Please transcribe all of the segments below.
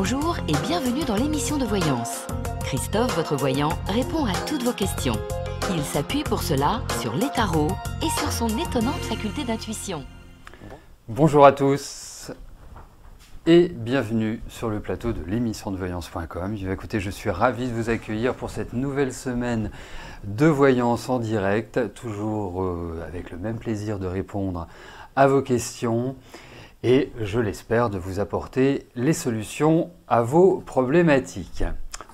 Bonjour et bienvenue dans l'émission de voyance. Christophe, votre voyant, répond à toutes vos questions. Il s'appuie pour cela sur les tarots et sur son étonnante faculté d'intuition. Bonjour à tous et bienvenue sur le plateau de l'émission de voyance.com. Écoutez, je suis ravi de vous accueillir pour cette nouvelle semaine de voyance en direct, toujours avec le même plaisir de répondre à vos questions et, je l'espère, de vous apporter les solutions à vos problématiques.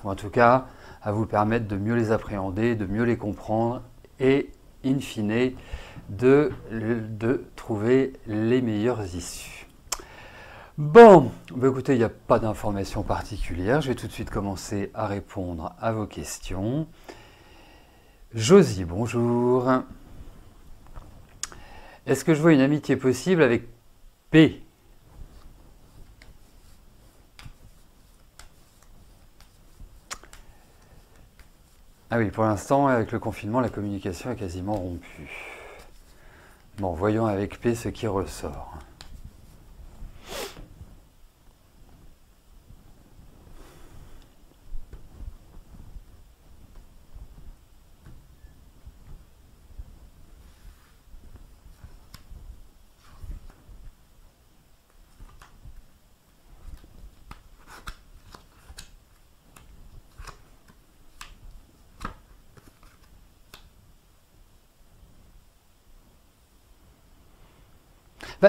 Ou en tout cas, à vous permettre de mieux les appréhender, de mieux les comprendre et, in fine, de trouver les meilleures issues. Bon, écoutez, il n'y a pas d'informations particulières. Je vais tout de suite commencer à répondre à vos questions. Josie, bonjour. Est-ce que je vois une amitié possible avec P ? Ah oui, pour l'instant, avec le confinement, la communication est quasiment rompue. Bon, voyons avec P ce qui ressort.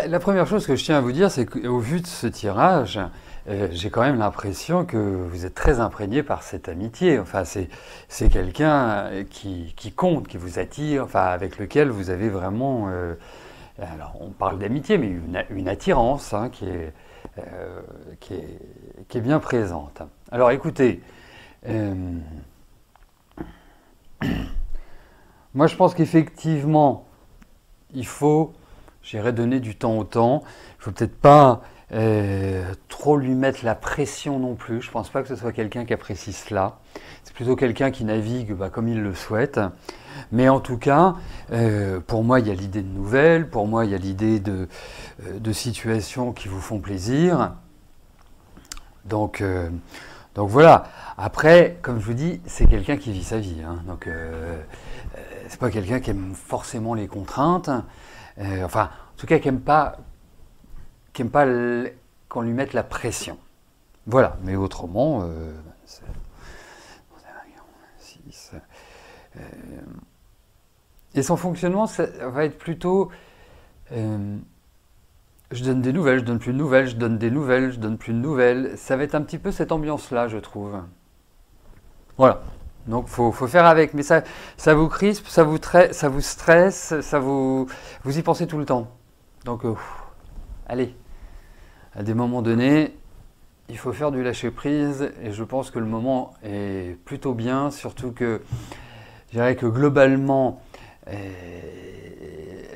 La première chose que je tiens à vous dire, c'est qu'au vu de ce tirage, j'ai quand même l'impression que vous êtes très imprégné par cette amitié. Enfin, c'est quelqu'un qui compte, qui vous attire, enfin, avec lequel vous avez vraiment... alors, on parle d'amitié, mais une attirance hein, qui est bien présente. Alors, écoutez... moi, je pense qu'effectivement, il faut... J'irai donner du temps au temps. Il ne faut peut-être pas trop lui mettre la pression non plus. Je ne pense pas que ce soit quelqu'un qui apprécie cela. C'est plutôt quelqu'un qui navigue comme il le souhaite. Mais en tout cas, pour moi, il y a l'idée de nouvelles. Pour moi, il y a l'idée de situations qui vous font plaisir. Donc voilà. Après, comme je vous dis, c'est quelqu'un qui vit sa vie. Hein. Donc, c'est pas quelqu'un qui aime forcément les contraintes. Enfin, en tout cas, qui n'aime pas qu'on lui mette la pression. Voilà, mais autrement, et son fonctionnement, ça va être plutôt... je donne des nouvelles, je donne plus de nouvelles, je donne des nouvelles, je donne plus de nouvelles. Ça va être un petit peu cette ambiance-là, je trouve. Voilà. Donc, faut faire avec. Mais ça vous crispe, ça vous stresse, vous y pensez tout le temps. Donc, allez, à des moments donnés, il faut faire du lâcher-prise. Et je pense que le moment est plutôt bien. Surtout que, je dirais que globalement,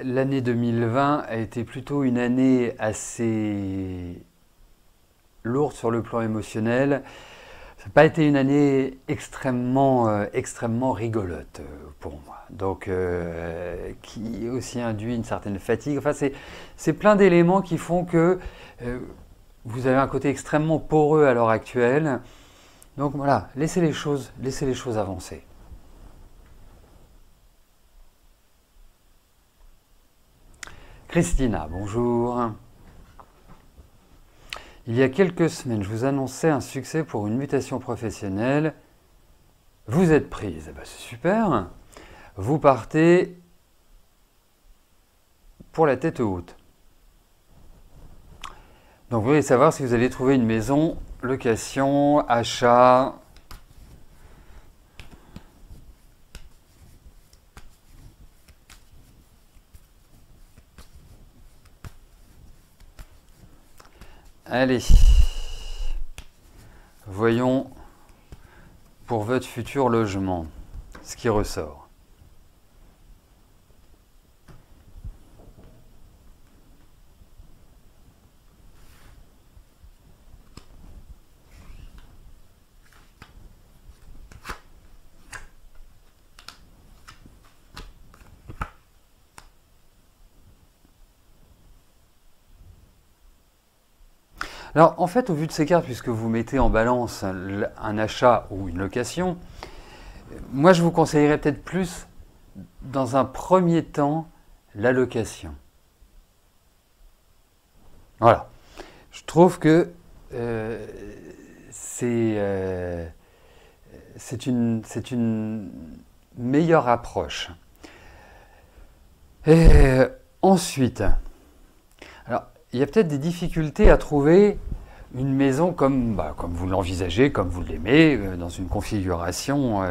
l'année 2020 a été plutôt une année assez lourde sur le plan émotionnel. Ça n'a pas été une année extrêmement rigolote pour moi, donc qui aussi induit une certaine fatigue. Enfin, c'est plein d'éléments qui font que vous avez un côté extrêmement poreux à l'heure actuelle. Donc voilà, laissez les choses avancer. Christina, bonjour. Il y a quelques semaines, je vous annonçais un succès pour une mutation professionnelle. Vous êtes prise. Ben, c'est super. Vous partez pour la tête haute. Donc vous voulez savoir si vous allez trouver une maison, location, achat. Allez. Voyons pour votre futur logement ce qui ressort. Alors, en fait, au vu de ces cartes, puisque vous mettez en balance un achat ou une location, moi, je vous conseillerais peut-être plus, dans un premier temps, la location. Voilà. Je trouve que c'est une meilleure approche. Et ensuite, alors, il y a peut-être des difficultés à trouver une maison comme vous l'envisagez, comme vous l'aimez, dans une configuration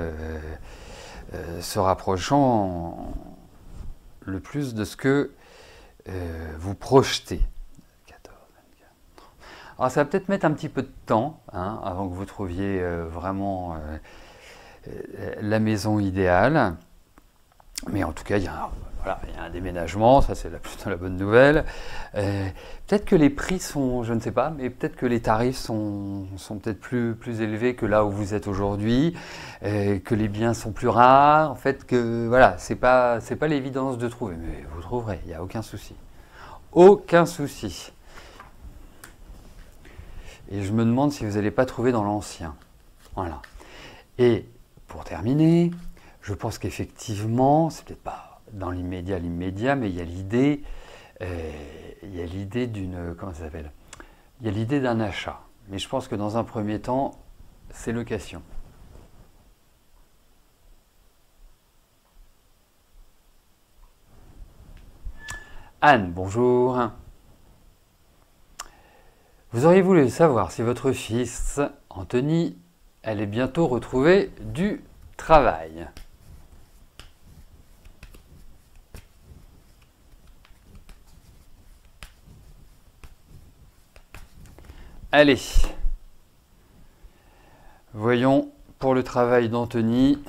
se rapprochant le plus de ce que vous projetez. 14, 24. Alors ça va peut-être mettre un petit peu de temps avant que vous trouviez vraiment la maison idéale. Mais en tout cas, il y a un déménagement, ça c'est plutôt la bonne nouvelle. Peut-être que les prix sont, je ne sais pas, mais peut-être que les tarifs sont peut-être plus élevés que là où vous êtes aujourd'hui, que les biens sont plus rares. En fait, que voilà, c'est pas l'évidence de trouver, mais vous trouverez, il n'y a aucun souci. Aucun souci. Et je me demande si vous n'allez pas trouver dans l'ancien. Voilà. Et pour terminer, je pense qu'effectivement, c'est peut-être pas dans l'immédiat, mais il y a l'idée d'une, comment ça s'appelle? Il y a l'idée d'un achat. Mais je pense que dans un premier temps, c'est location. Anne, bonjour. Vous auriez voulu savoir si votre fils, Anthony, allait bientôt retrouver du travail. Allez, voyons pour le travail d'Anthony.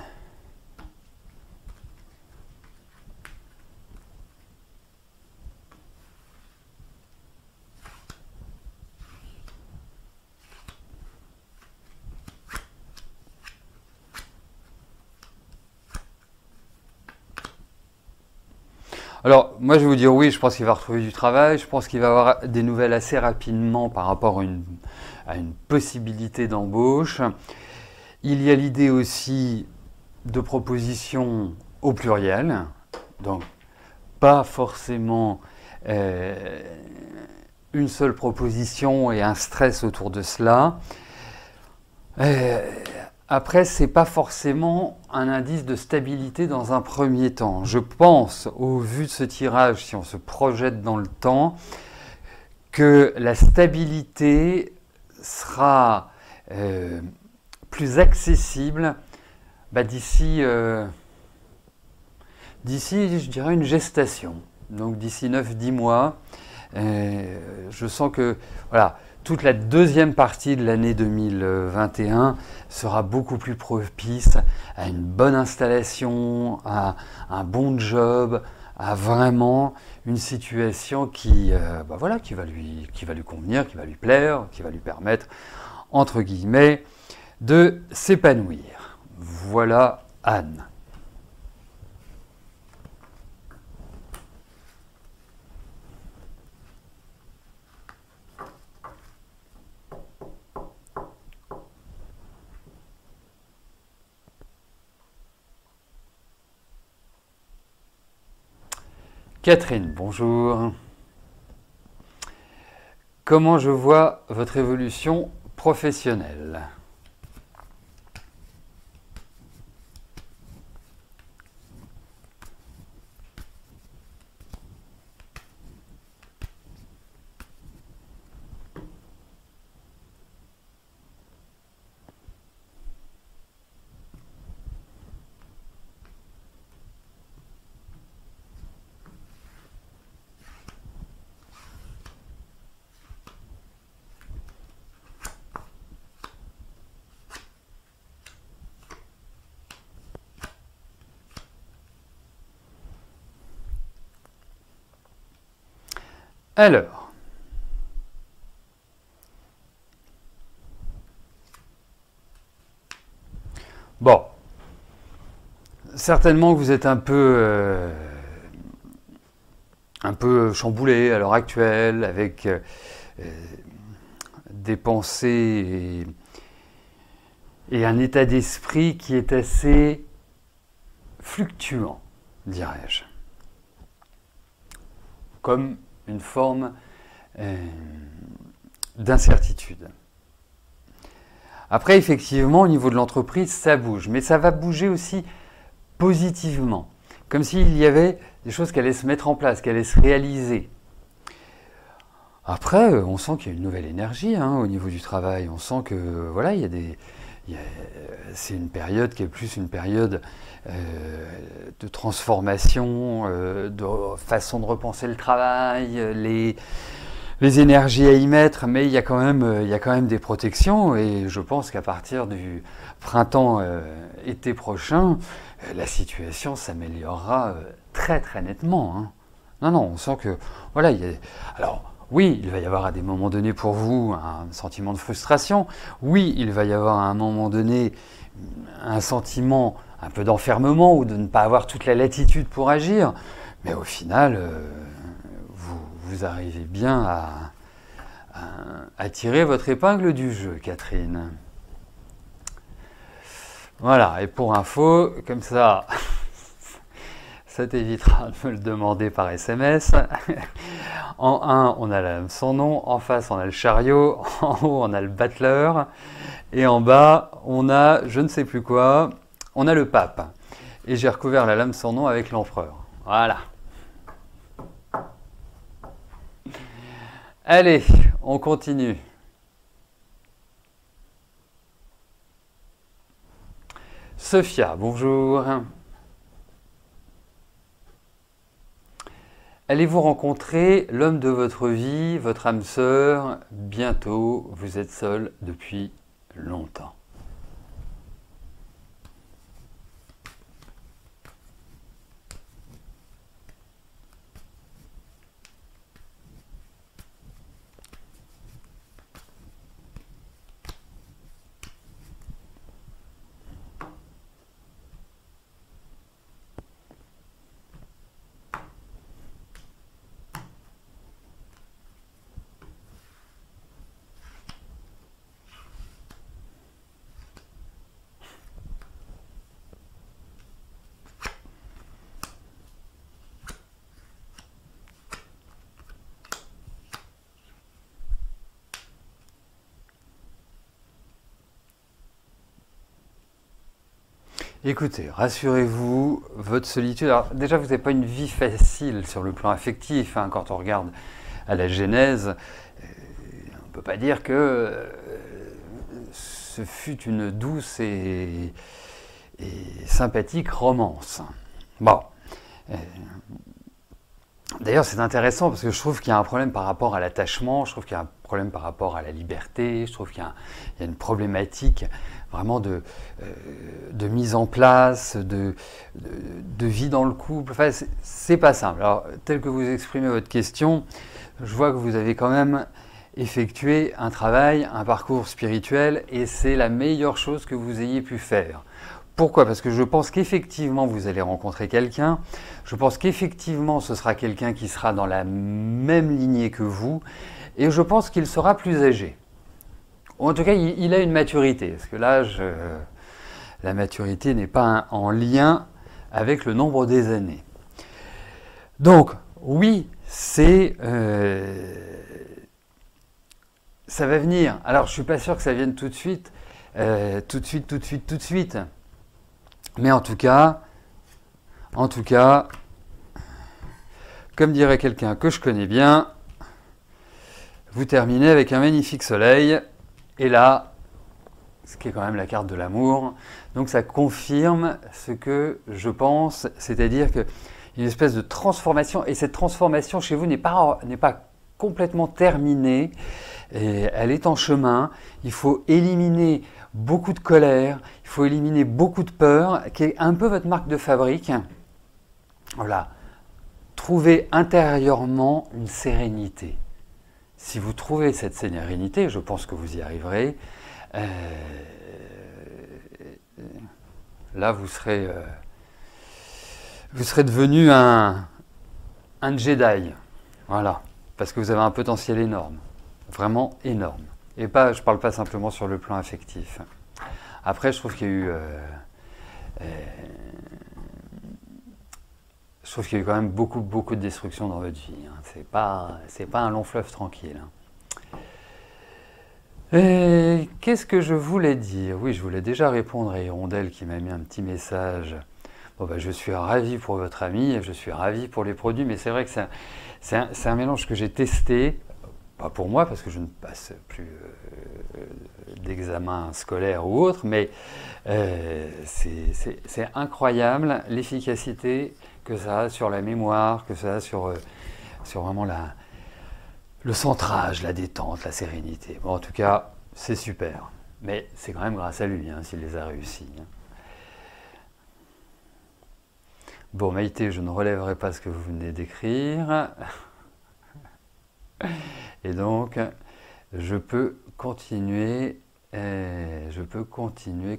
Alors, moi je vais vous dire oui, je pense qu'il va retrouver du travail, je pense qu'il va avoir des nouvelles assez rapidement par rapport à une possibilité d'embauche. Il y a l'idée aussi de propositions au pluriel, donc pas forcément une seule proposition et un stress autour de cela. Après, ce n'est pas forcément un indice de stabilité dans un premier temps. Je pense, au vu de ce tirage, si on se projette dans le temps, que la stabilité sera plus accessible d'ici, je dirais, une gestation. Donc d'ici 9-10 mois, je sens que voilà, toute la deuxième partie de l'année 2021 sera beaucoup plus propice à une bonne installation, à un bon job, à vraiment une situation qui va lui convenir, qui va lui plaire, qui va lui permettre, entre guillemets, de s'épanouir. Voilà Anne. Catherine, bonjour. Comment je vois votre évolution professionnelle? Alors, bon, certainement que vous êtes un peu chamboulé à l'heure actuelle avec des pensées et un état d'esprit qui est assez fluctuant, dirais-je. Comme une forme d'incertitude. Après, effectivement, au niveau de l'entreprise, ça bouge, mais ça va bouger aussi positivement, comme s'il y avait des choses qui allaient se mettre en place, qui allaient se réaliser. Après, on sent qu'il y a une nouvelle énergie au niveau du travail. On sent que voilà, c'est une période qui est plus une période de transformation, de façon de repenser le travail, les énergies à y mettre, mais il y a quand même des protections, et je pense qu'à partir du printemps-été prochain, la situation s'améliorera très très nettement. Non, on sent que voilà, alors oui, il va y avoir à des moments donnés pour vous un sentiment de frustration. Oui, il va y avoir à un moment donné un sentiment un peu d'enfermement ou de ne pas avoir toute la latitude pour agir. Mais au final, vous arrivez bien à tirer votre épingle du jeu, Catherine. Voilà, et pour info, comme ça, ça t'évitera de me le demander par SMS. En 1, on a la lame sans nom, en face, on a le chariot, en haut, on a le battleur, et en bas, on a je ne sais plus quoi, on a le pape. Et j'ai recouvert la lame sans nom avec l'empereur. Voilà. Allez, on continue. Sophia, bonjour. Allez-vous rencontrer l'homme de votre vie, votre âme sœur, bientôt? Vous êtes seul depuis longtemps. Écoutez, rassurez-vous, votre solitude... Alors déjà, vous n'avez pas une vie facile sur le plan affectif. Quand on regarde à la Genèse, on ne peut pas dire que ce fut une douce et sympathique romance. Bon. D'ailleurs, c'est intéressant parce que je trouve qu'il y a un problème par rapport à l'attachement, je trouve qu'il y a un problème par rapport à la liberté, je trouve qu'il y a une problématique vraiment de mise en place, de vie dans le couple. Enfin, c'est pas simple. Alors, tel que vous exprimez votre question, je vois que vous avez quand même effectué un travail, un parcours spirituel, et c'est la meilleure chose que vous ayez pu faire. Pourquoi? Parce que je pense qu'effectivement, vous allez rencontrer quelqu'un. Je pense qu'effectivement, ce sera quelqu'un qui sera dans la même lignée que vous. Et je pense qu'il sera plus âgé. En tout cas, il a une maturité. Parce que l'âge, la maturité n'est pas en lien avec le nombre des années. Donc, oui, ça va venir. Alors, je ne suis pas sûr que ça vienne tout de suite. Tout de suite. Mais en tout cas, comme dirait quelqu'un que je connais bien, vous terminez avec un magnifique soleil, et là, ce qui est quand même la carte de l'amour, donc ça confirme ce que je pense, c'est-à-dire qu'il y a une espèce de transformation, et cette transformation chez vous n'est pas complètement terminée, et elle est en chemin. Il faut éliminer beaucoup de colère, il faut éliminer beaucoup de peur, qui est un peu votre marque de fabrique. Voilà. Trouvez intérieurement une sérénité. Si vous trouvez cette sérénité, je pense que vous y arriverez, là vous serez devenu un Jedi. Voilà. Parce que vous avez un potentiel énorme. Vraiment énorme. Et pas, je ne parle pas simplement sur le plan affectif. Après, je trouve qu'il y a eu... je trouve qu'il y a eu quand même beaucoup de destruction dans votre vie. Hein. C'est pas un long fleuve tranquille. Hein. Et qu'est-ce que je voulais dire? Oui, je voulais déjà répondre à Hirondelle qui m'a mis un petit message. Bon, bah, je suis ravi pour votre ami, je suis ravi pour les produits, mais c'est vrai que c'est un mélange que j'ai testé, pas pour moi parce que je ne passe plus d'examen scolaire ou autre, mais c'est incroyable l'efficacité que ça a sur la mémoire, que ça a sur vraiment le centrage, la détente, la sérénité. Bon, en tout cas, c'est super. Mais c'est quand même grâce à lui, hein, s'il les a réussis. Hein. Bon, Maïté, je ne relèverai pas ce que vous venez d'écrire. Et donc, je peux continuer. Je peux continuer.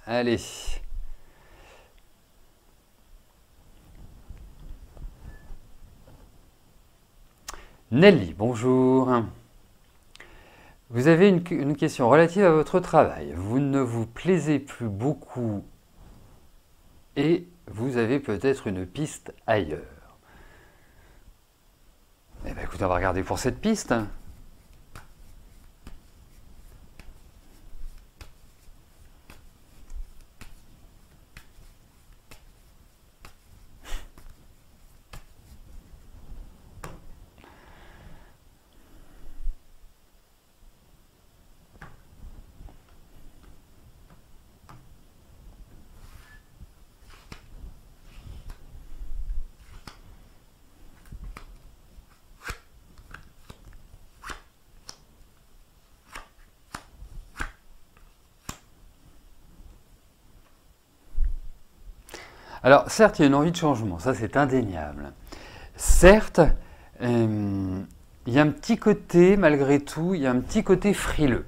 Allez. Nelly, bonjour. Vous avez une question relative à votre travail. Vous ne vous plaisez plus beaucoup et vous avez peut-être une piste ailleurs. Eh bien, écoutez, on va regarder pour cette piste. Alors, certes, il y a une envie de changement, ça c'est indéniable. Certes, il y a un petit côté, malgré tout, il y a un petit côté frileux.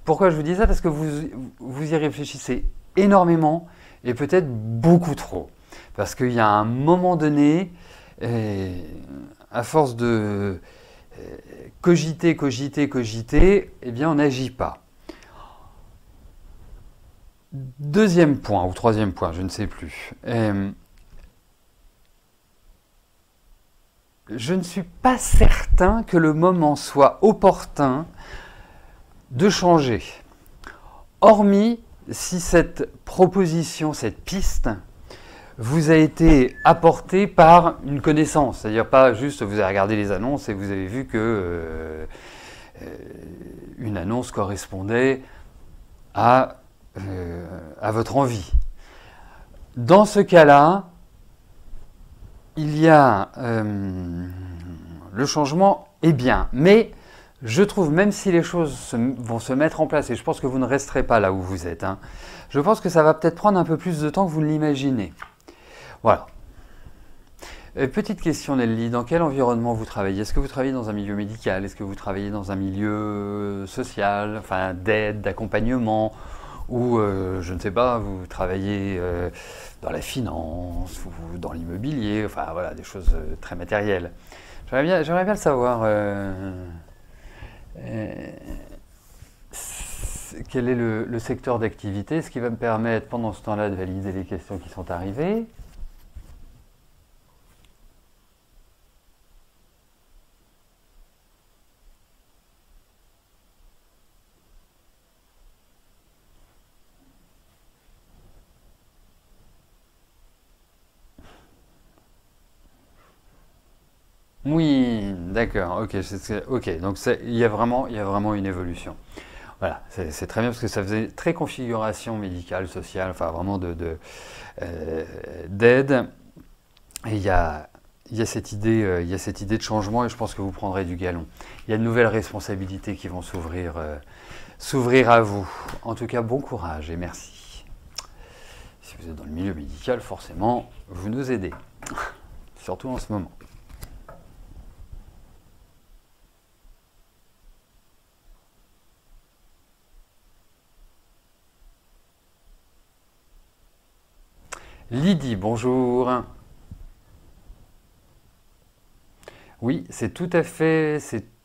Pourquoi je vous dis ça? Parce que vous y réfléchissez énormément et peut-être beaucoup trop. Parce qu'il y a un moment donné, à force de cogiter, eh bien on n'agit pas. Deuxième point, ou troisième point, je ne sais plus. Je ne suis pas certain que le moment soit opportun de changer. Hormis si cette proposition, cette piste, vous a été apportée par une connaissance. C'est-à-dire pas juste vous avez regardé les annonces et vous avez vu que une annonce correspondait à votre envie. Dans ce cas-là, il y a le changement est bien, mais je trouve, même si les choses vont se mettre en place, et je pense que vous ne resterez pas là où vous êtes, hein, je pense que ça va peut-être prendre un peu plus de temps que vous ne l'imaginez. Voilà. Petite question Nelly, dans quel environnement vous travaillez? Est-ce que vous travaillez dans un milieu médical? Est-ce que vous travaillez dans un milieu social, enfin d'aide, d'accompagnement? Ou, je ne sais pas, vous travaillez dans la finance ou dans l'immobilier, enfin voilà, des choses très matérielles. J'aimerais bien le savoir. Quel est le secteur d'activité, ce qui va me permettre pendant ce temps-là de valider les questions qui sont arrivées. Oui, d'accord, ok, ok, donc il y a vraiment une évolution. Voilà, c'est très bien parce que ça faisait très configuration médicale, sociale, enfin vraiment d'aide. Et il y a cette idée de changement et je pense que vous prendrez du galon. Il y a de nouvelles responsabilités qui vont s'ouvrir à vous. En tout cas, bon courage et merci. Si vous êtes dans le milieu médical, forcément, vous nous aidez, surtout en ce moment. Lydie, bonjour. Oui, c'est tout à fait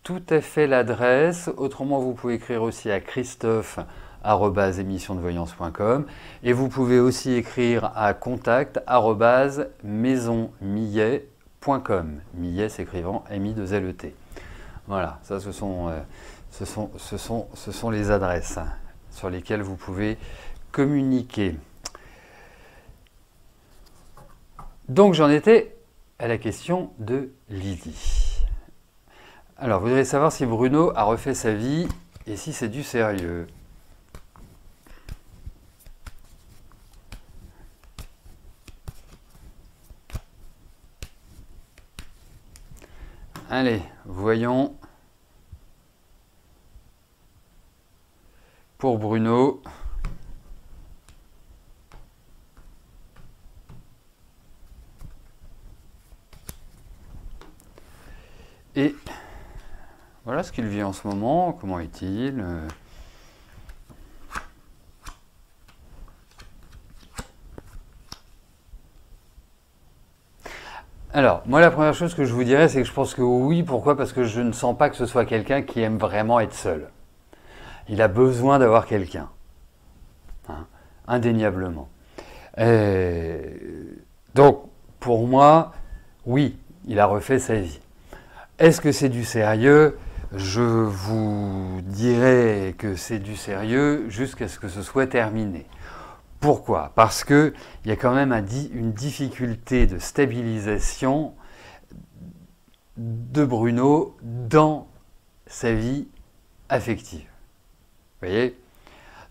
tout à fait l'adresse. Autrement, vous pouvez écrire aussi à christophe@émissiondevoyance.com et vous pouvez aussi écrire à contact@maisonmillet.com. Millet s'écrivant M-I-2-L-E-T. Voilà, ça ce sont les adresses sur lesquelles vous pouvez communiquer. Donc j'en étais à la question de Lydie. Alors, vous voudriez savoir si Bruno a refait sa vie et si c'est du sérieux. Allez, voyons. Pour Bruno. Et voilà ce qu'il vit en ce moment. Comment est-il ? Alors, moi, la première chose que je vous dirais, c'est que je pense que oui. Pourquoi ? Parce que je ne sens pas que ce soit quelqu'un qui aime vraiment être seul. Il a besoin d'avoir quelqu'un. Hein, indéniablement. Donc, pour moi, oui, il a refait sa vie. Est-ce que c'est du sérieux ? Je vous dirais que c'est du sérieux jusqu'à ce que ce soit terminé. Pourquoi ? Parce qu'il y a quand même une difficulté de stabilisation de Bruno dans sa vie affective. Vous voyez ?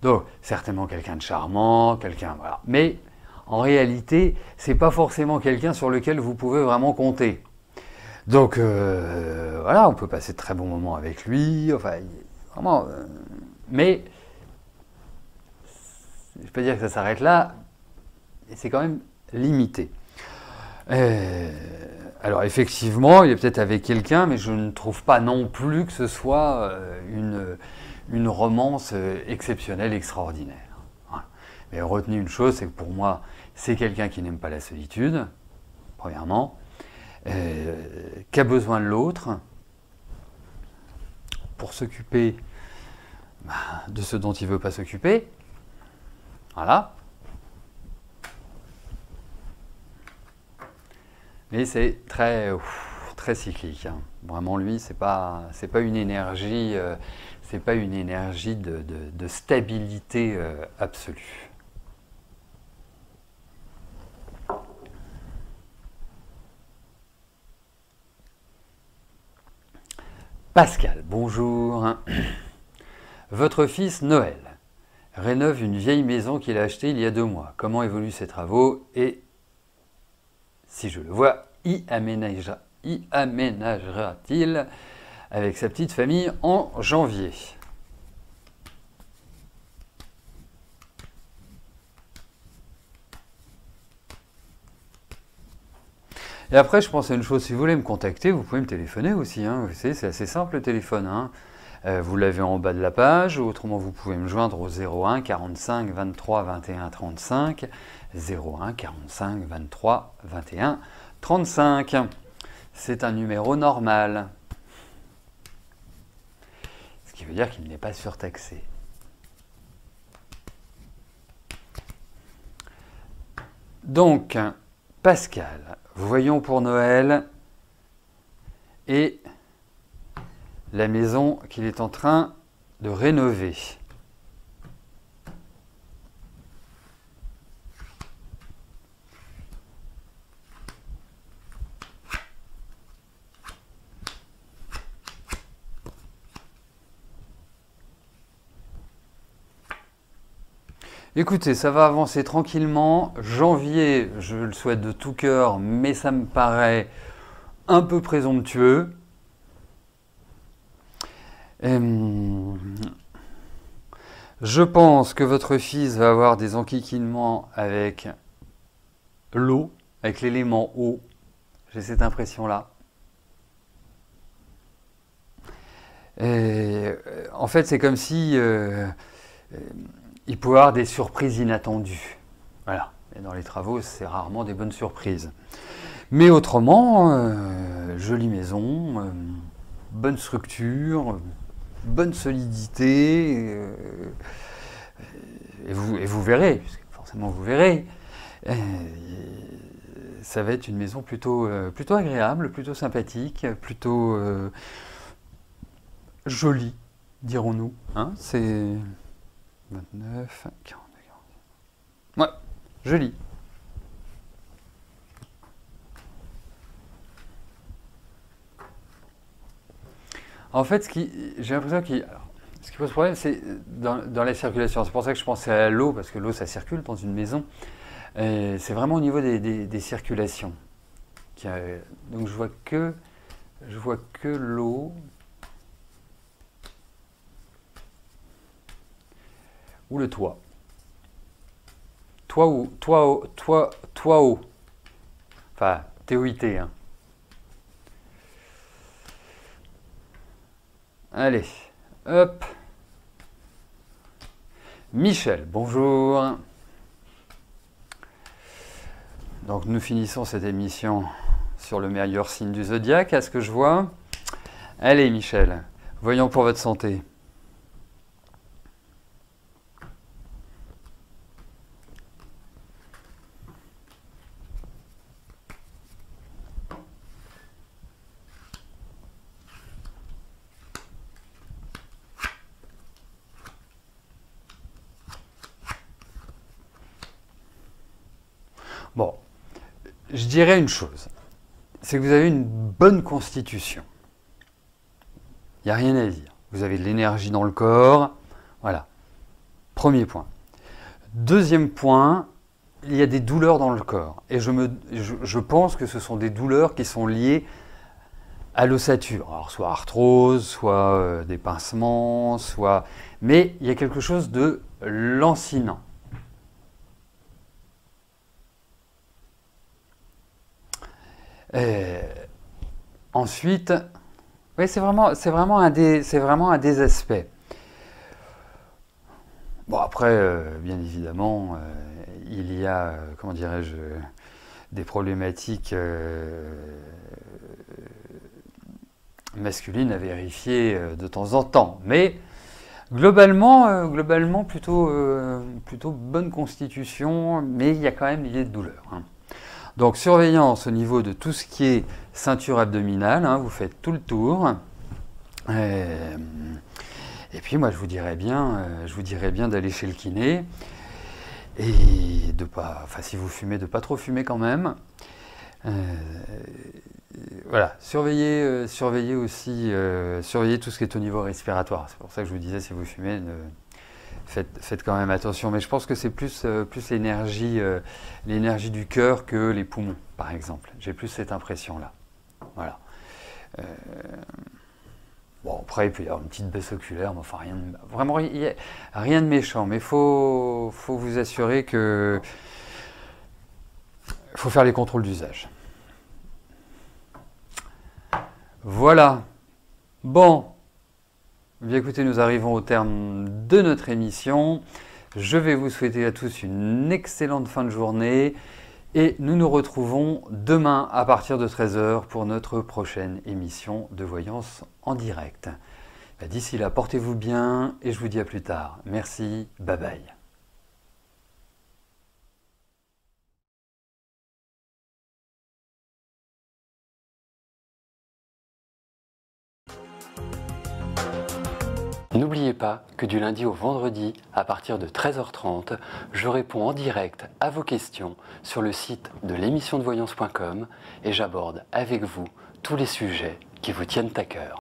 Donc, certainement quelqu'un de charmant, quelqu'un... Voilà. Mais, en réalité, ce n'est pas forcément quelqu'un sur lequel vous pouvez vraiment compter. Donc, voilà, on peut passer de très bons moments avec lui, enfin, vraiment... mais, je peux dire que ça s'arrête là, et c'est quand même limité. Alors, effectivement, il est peut-être avec quelqu'un, mais je ne trouve pas non plus que ce soit une romance exceptionnelle, extraordinaire. Voilà. Mais retenez une chose, c'est que pour moi, c'est quelqu'un qui n'aime pas la solitude, premièrement, qui a besoin de l'autre pour s'occuper de ce dont il ne veut pas s'occuper. Voilà. Mais c'est très cyclique. Hein. Vraiment, lui, c'est pas une énergie, de stabilité absolue. Pascal, bonjour. Votre fils Noël rénove une vieille maison qu'il a achetée il y a 2 mois. Comment évoluent ses travaux et, si je le vois, y aménagera-t-il avec sa petite famille en janvier ? Et après, je pense à une chose, si vous voulez me contacter, vous pouvez me téléphoner aussi. Hein. Vous savez, c'est assez simple le téléphone. Hein. Vous l'avez en bas de la page, autrement vous pouvez me joindre au 01 45 23 21 35. 01 45 23 21 35. C'est un numéro normal. Ce qui veut dire qu'il n'est pas surtaxé. Donc, Pascal, voyons pour Noël et la maison qu'il est en train de rénover. Écoutez, ça va avancer tranquillement. Janvier, je le souhaite de tout cœur, mais ça me paraît un peu présomptueux. Je pense que votre fils va avoir des enquiquinements avec l'eau, avec l'élément eau. J'ai cette impression-là. En fait, c'est comme si il peut y avoir des surprises inattendues. Voilà. Et dans les travaux, c'est rarement des bonnes surprises. Mais autrement, jolie maison, bonne structure, bonne solidité, et vous verrez, puisque forcément vous verrez, ça va être une maison plutôt agréable, plutôt sympathique, plutôt jolie, dirons-nous. Hein, c'est 29, 42, 40. Ouais, joli. En fait, j'ai l'impression ce qui pose problème, c'est dans la circulation. C'est pour ça que je pensais à l'eau, parce que l'eau, ça circule dans une maison. C'est vraiment au niveau des circulations. Donc je vois que l'eau ou le toit. Toit haut. Enfin, TOIT, hein. Allez, hop. Michel, bonjour. Donc nous finissons cette émission sur le meilleur signe du zodiaque, à ce que je vois. Allez Michel, voyons pour votre santé. Bon, je dirais une chose, c'est que vous avez une bonne constitution. Il n'y a rien à dire. Vous avez de l'énergie dans le corps. Voilà. Premier point. Deuxième point, il y a des douleurs dans le corps. Et je pense que ce sont des douleurs qui sont liées à l'ossature. Alors, soit arthrose, soit des pincements, soit... Mais il y a quelque chose de lancinant. Ensuite, oui, c'est vraiment un des aspects. Bon, après, bien évidemment, il y a, comment dirais-je, des problématiques masculines à vérifier de temps en temps. Mais globalement plutôt bonne constitution, mais il y a quand même l'idée de douleur. Hein. Donc surveillance au niveau de tout ce qui est ceinture abdominale, hein, vous faites tout le tour. Et puis moi je vous dirais bien d'aller chez le kiné et de pas, enfin si vous fumez, de pas trop fumer quand même. Voilà, surveillez aussi surveillez tout ce qui est au niveau respiratoire. C'est pour ça que je vous disais, si vous fumez, faites quand même attention, mais je pense que c'est plus l'énergie du cœur que les poumons, par exemple. J'ai plus cette impression-là. Voilà. Bon, après, il peut y avoir une petite baisse oculaire, mais enfin, vraiment rien de méchant, mais il faut vous assurer que il faut faire les contrôles d'usage. Voilà. Bon. Bien écoutez, nous arrivons au terme de notre émission. Je vais vous souhaiter à tous une excellente fin de journée et nous nous retrouvons demain à partir de 13 h pour notre prochaine émission de voyance en direct. D'ici là, portez-vous bien et je vous dis à plus tard. Merci, bye bye. N'oubliez pas que du lundi au vendredi, à partir de 13 h 30, je réponds en direct à vos questions sur le site de l'émissiondevoyance.com et j'aborde avec vous tous les sujets qui vous tiennent à cœur.